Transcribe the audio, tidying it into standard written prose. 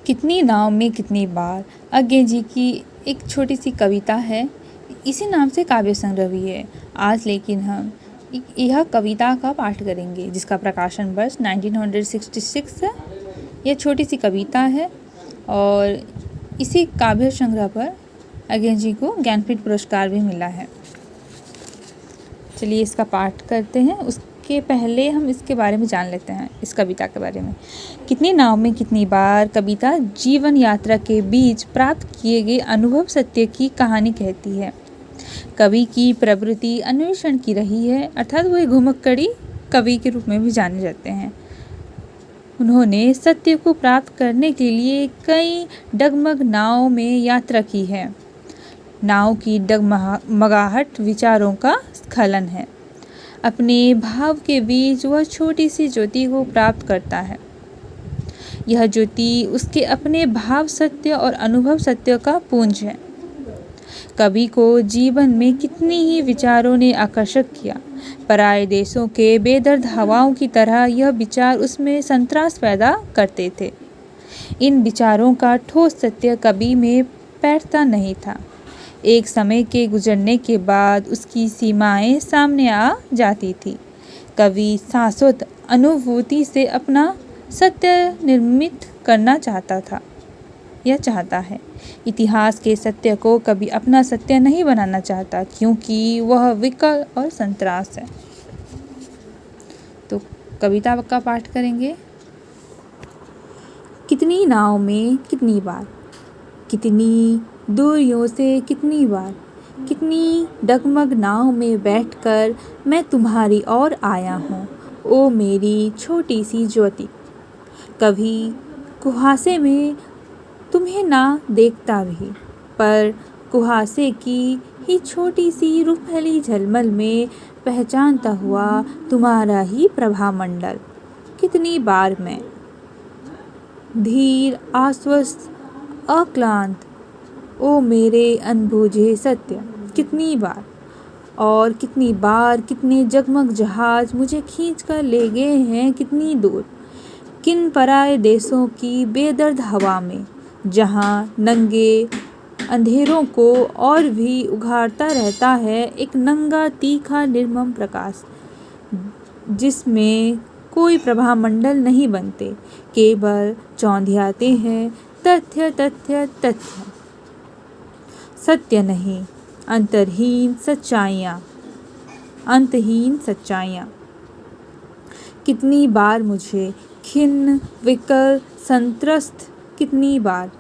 कितनी नाव में कितनी बार अज्ञे जी की एक छोटी सी कविता है। इसी नाम से काव्य संग्रह भी है। आज लेकिन हम यह कविता का पाठ करेंगे जिसका प्रकाशन वर्ष 1966 है। यह छोटी सी कविता है और इसी काव्य संग्रह पर अज्ञे जी को ज्ञानपीठ पुरस्कार भी मिला है। चलिए इसका पाठ करते हैं। उसके पहले हम इसके बारे में जान लेते हैं, इस कविता के बारे में। कितनी नाव में कितनी बार कविता जीवन यात्रा के बीच प्राप्त किए गए अनुभव सत्य की कहानी कहती है। कवि की प्रवृत्ति अन्वेषण की रही है, अर्थात वह घुमक्कड़ी कवि के रूप में भी जाने जाते हैं। उन्होंने सत्य को प्राप्त करने के लिए कई डगमग नाव में यात्रा की है। नाव की डगमगाहट विचारों का स्खलन है। अपने भाव के बीच वह छोटी सी ज्योति को प्राप्त करता है। यह ज्योति उसके अपने भाव सत्य और अनुभव सत्य का पुंज है। कवि को जीवन में कितनी ही विचारों ने आकर्षक किया। पराये देशों के बेदर्द हवाओं की तरह यह विचार उसमें संतरास पैदा करते थे। इन विचारों का ठोस सत्य कवि में पैठता नहीं था। एक समय के गुजरने के बाद उसकी सीमाएं सामने आ जाती थी। कवि शाश्वत अनुभूति से अपना सत्य निर्मित करना चाहता है। इतिहास के सत्य को कभी अपना सत्य नहीं बनाना चाहता, क्योंकि वह विकल और संतरास है। तो कविता का पाठ करेंगे। कितनी नाव में कितनी बार, कितनी दूरियों से कितनी बार, कितनी डगमग नाव में बैठकर मैं तुम्हारी ओर आया हूँ, ओ मेरी छोटी सी ज्योति। कभी कुहासे में तुम्हें ना देखता भी, पर कुहासे की ही छोटी सी रुपहली झलमल में पहचानता हुआ तुम्हारा ही प्रभामंडल। कितनी बार मैं धीर आश्वस्त अक्लांत, ओ मेरे अनबूझे सत्य। कितनी बार और कितनी बार कितने जगमग जहाज मुझे खींच कर ले गए हैं कितनी दूर, किन पराये देशों की बेदर्द हवा में, जहाँ नंगे अंधेरों को और भी उघाड़ता रहता है एक नंगा तीखा निर्मम प्रकाश, जिसमें कोई प्रभामंडल नहीं बनते, केवल चौंधियाते हैं तथ्य तथ्य तथ्य। सत्य नहीं, अंतहीन सच्चाइयाँ। कितनी बार मुझे खिन्न विकल संत्रस्त, कितनी बार